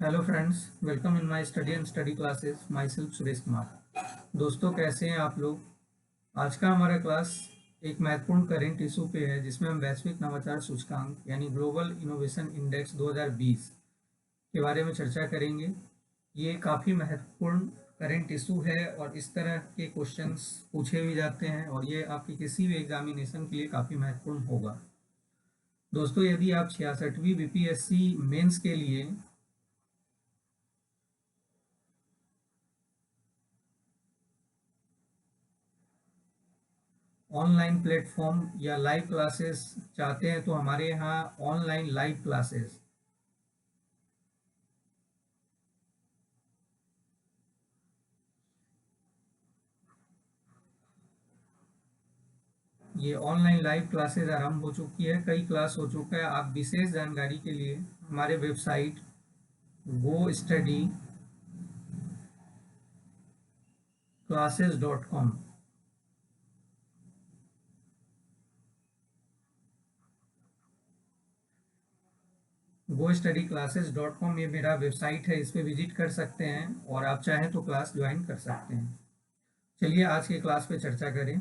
Hello friends, welcome in my study and study classes. My self Suresh Kumar. दोस्तों, कैसे हैं आप लोग। आज का हमारा क्लास एक महत्वपूर्ण करेंट इशू पे है, जिसमें हम वैश्विक नवाचार सूचकांक यानी ग्लोबल इनोवेशन इंडेक्स 2020 के बारे में चर्चा करेंगे। ये काफ़ी महत्वपूर्ण करेंट इशू है और इस तरह के क्वेश्चंस पूछे भी जाते हैं और ये आपकी किसी भी एग्जामिनेशन के लिए काफ़ी महत्वपूर्ण होगा। दोस्तों, यदि आप 66वीं बीपीएससी मेंस के लिए ऑनलाइन प्लेटफॉर्म या लाइव क्लासेस चाहते हैं तो हमारे यहाँ ऑनलाइन लाइव क्लासेस ये ऑनलाइन लाइव क्लासेस आरंभ हो चुकी है। कई क्लास हो चुका है। आप विशेष जानकारी के लिए हमारे वेबसाइट gostudyclasses.com gostudyclasses.com ये मेरा वेबसाइट है। इस पे विजिट कर सकते हैं और आप चाहें तो क्लास ज्वाइन कर सकते हैं। चलिए आज के क्लास पे चर्चा करें।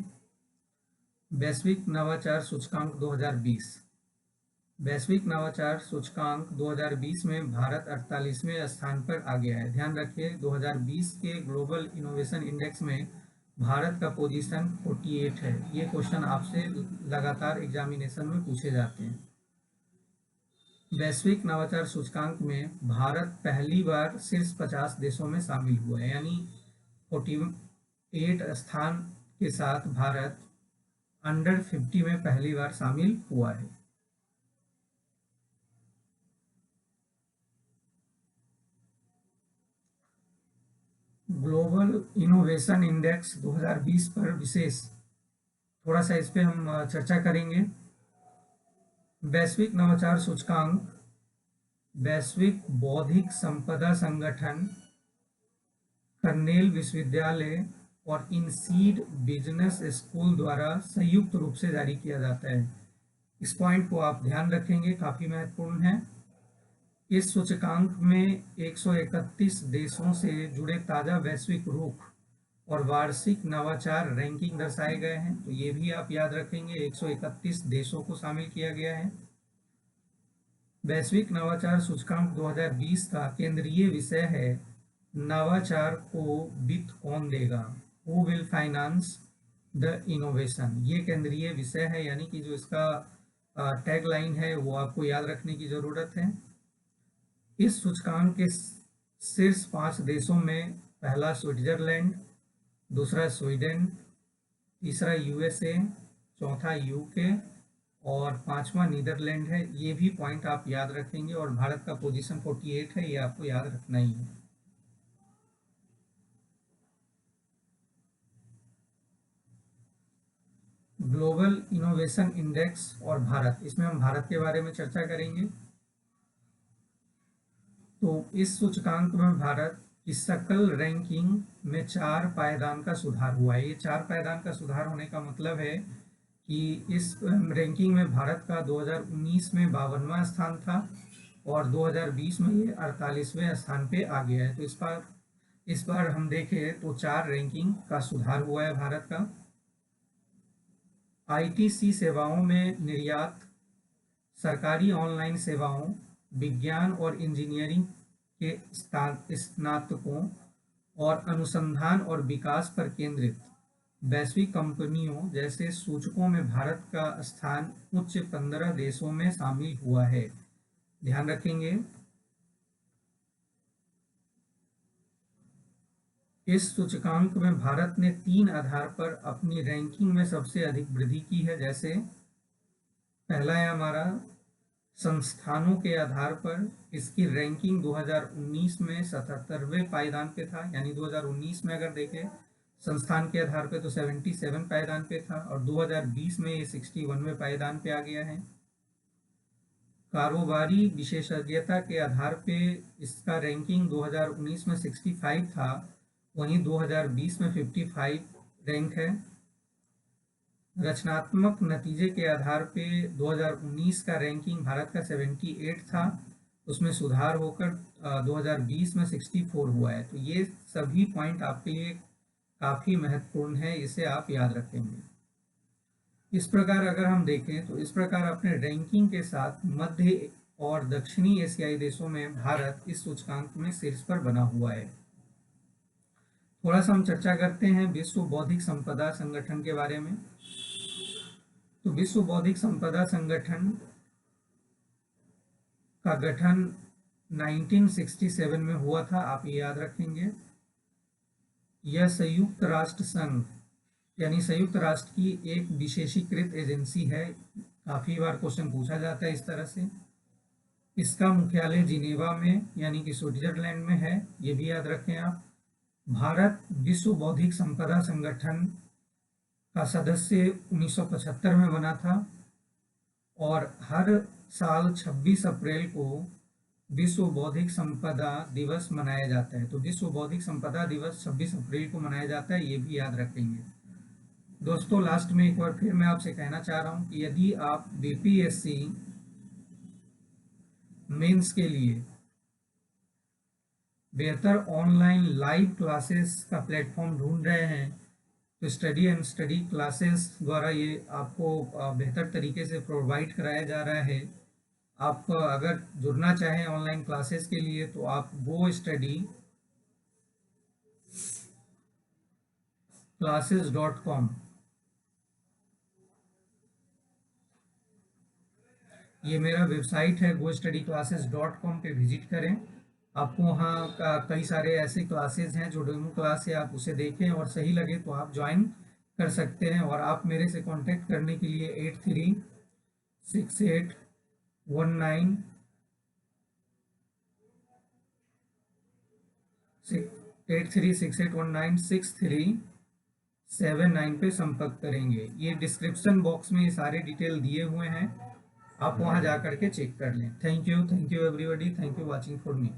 वैश्विक नवाचार सूचकांक 2020। वैश्विक नवाचार सूचकांक 2020 में भारत 48वें स्थान पर आ गया है। ध्यान रखिए, 2020 के ग्लोबल इनोवेशन इंडेक्स में भारत का पोजीशन 48 है। ये क्वेश्चन आपसे लगातार एग्जामिनेशन में पूछे जाते हैं। वैश्विक नवाचार सूचकांक में भारत पहली बार शीर्ष 50 देशों में शामिल हुआ है, यानी 48 स्थान के साथ भारत अंडर 50 में पहली बार शामिल हुआ है। ग्लोबल इनोवेशन इंडेक्स 2020 पर विशेष थोड़ा सा इस पे हम चर्चा करेंगे। वैश्विक नवाचार सूचकांक वैश्विक बौद्धिक संपदा संगठन, कर्नेल विश्वविद्यालय और इनसीड बिजनेस स्कूल द्वारा संयुक्त रूप से जारी किया जाता है। इस पॉइंट को आप ध्यान रखेंगे, काफी महत्वपूर्ण है। इस सूचकांक में 131 देशों से जुड़े ताजा वैश्विक रुख और वार्षिक नवाचार रैंकिंग दर्शाए गए हैं। तो ये भी आप याद रखेंगे, 131 देशों को शामिल किया गया है। वैश्विक नवाचार सूचकांक 2020 का केंद्रीय विषय है नवाचार को वित्त कौन देगा, who will finance the innovation. ये केंद्रीय विषय है, यानी कि जो इसका टैग लाइन है वो आपको याद रखने की जरूरत है। इस सूचकांक के शीर्ष 5 देशों में पहला स्विट्जरलैंड, दूसरा स्वीडन, तीसरा यूएसए, चौथा यूके और पांचवा नीदरलैंड है। ये भी पॉइंट आप याद रखेंगे और भारत का पोजीशन 48 है, ये आपको याद रखना ही है। ग्लोबल इनोवेशन इंडेक्स और भारत, इसमें हम भारत के बारे में चर्चा करेंगे। तो इस सूचकांक में भारत की सकल रैंकिंग में 4 पायदान का सुधार हुआ है। ये 4 पायदान का सुधार होने का मतलब है कि इस रैंकिंग में भारत का 2019 में 52वां स्थान था और 2020 में ये 48वें स्थान पे आ गया है। तो इस बार हम देखें तो 4 रैंकिंग का सुधार हुआ है भारत का। आईटीसी सेवाओं में निर्यात, सरकारी ऑनलाइन सेवाओं, विज्ञान और इंजीनियरिंग के स्नातकों और अनुसंधान और विकास पर केंद्रित वैश्विक कंपनियों जैसे सूचकों में भारत का स्थान उच्च 15 देशों में शामिल हुआ है। ध्यान रखेंगे, इस सूचकांक में भारत ने 3 आधार पर अपनी रैंकिंग में सबसे अधिक वृद्धि की है। जैसे पहला है हमारा संस्थानों के आधार पर। इसकी रैंकिंग 2019 में 77वें पायदान पे था, यानी 2019 में अगर देखें संस्थान के आधार पे तो 77 पायदान पे था और 2020 में ये 61वें पायदान पे आ गया है। कारोबारी विशेषज्ञता के आधार पे इसका रैंकिंग 2019 में 65 था, वहीं 2020 में 55 रैंक है। रचनात्मक नतीजे के आधार पे 2019 का रैंकिंग भारत का 78 था उसमें सुधार होकर 2020 में 64 हुआ है। तो ये सभी पॉइंट आपके लिए काफ़ी महत्वपूर्ण है, इसे आप याद रखेंगे। इस प्रकार अगर हम देखें तो इस प्रकार अपने रैंकिंग के साथ मध्य और दक्षिणी एशियाई देशों में भारत इस सूचकांक में शीर्ष पर बना हुआ है। थोड़ा सा हम चर्चा करते हैं विश्व बौद्धिक संपदा संगठन के बारे में। तो विश्व बौद्धिक संपदा संगठन का गठन 1967 में हुआ था, आप ये याद रखेंगे। यह संयुक्त राष्ट्र संघ यानी संयुक्त राष्ट्र की एक विशेषीकृत एजेंसी है। काफ़ी बार क्वेश्चन पूछा जाता है इस तरह से। इसका मुख्यालय जिनेवा में यानी कि स्विट्जरलैंड में है, ये भी याद रखें आप। भारत विश्व बौद्धिक संपदा संगठन का सदस्य 1975 में बना था और हर साल 26 अप्रैल को विश्व बौद्धिक संपदा दिवस मनाया जाता है। तो विश्व बौद्धिक संपदा दिवस 26 अप्रैल को मनाया जाता है, ये भी याद रखेंगे। दोस्तों लास्ट में एक बार फिर मैं आपसे कहना चाह रहा हूँ कि यदि आप बीपीएससी मेंस के लिए बेहतर ऑनलाइन लाइव क्लासेस का प्लेटफॉर्म ढूंढ रहे हैं तो स्टडी एंड स्टडी क्लासेस द्वारा ये आपको बेहतर तरीके से प्रोवाइड कराया जा रहा है। आप अगर जुड़ना चाहें ऑनलाइन क्लासेस के लिए तो आप GoStudyClasses.com ये मेरा वेबसाइट है। GoStudyClasses.com पे विजिट करें। आपको वहाँ कई सारे ऐसे क्लासेस हैं जो डेमो क्लास है, आप उसे देखें और सही लगे तो आप ज्वाइन कर सकते हैं। और आप मेरे से कांटेक्ट करने के लिए 8368196379 पे संपर्क करेंगे। ये डिस्क्रिप्शन बॉक्स में ये सारे डिटेल दिए हुए हैं, आप वहाँ जा करके चेक कर लें। Thank you everybody, thank you watching for me.